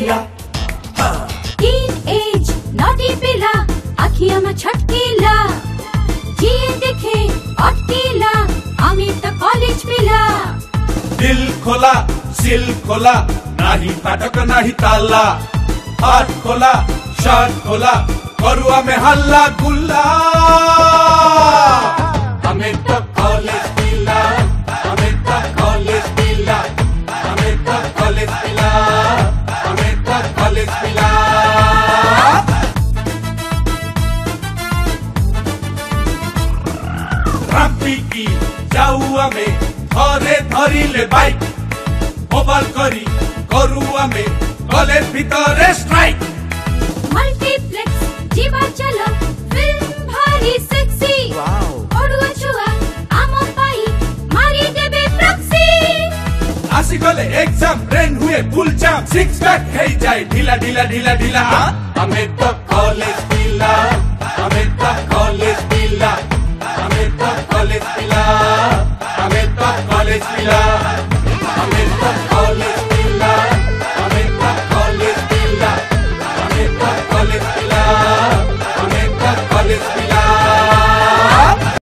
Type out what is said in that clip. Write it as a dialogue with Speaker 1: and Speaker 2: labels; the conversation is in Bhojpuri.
Speaker 1: पिया
Speaker 2: टीनएज नॉटी पिला आखिया में छटकीला जिए देखे अटकीला आमी तो कॉलेज पिला
Speaker 1: दिल खोला सिल खोला नाही फाटक नाही ताला हाथ खोला शर्ट खोला करुआ में हल्ला गुल्ला हमें तो कॉलेज पिला हमें तो कॉलेज पिला हमें तो कॉलेज पिला हमें तो कॉलेज पिला राम्पी की जाऊआ में धरे धरिले बाइक मोबाइल करी करुआ में कॉलेज भीतर स्ट्राइक
Speaker 2: मल्टीप्लेक्स जीवा चलो फिल्म भारी सेक्सी ओडुआ छुआ आमो पाई मारी देबे प्रॉक्सी
Speaker 1: आसी गले एग्जाम ब्रेन हुए फुल जाम सिक्स पैक है जाए ढीला ढीला ढीला ढीला हमें तो कॉलेज पिला हमें तो कॉलेज पिला हमें तो कॉलेज पिला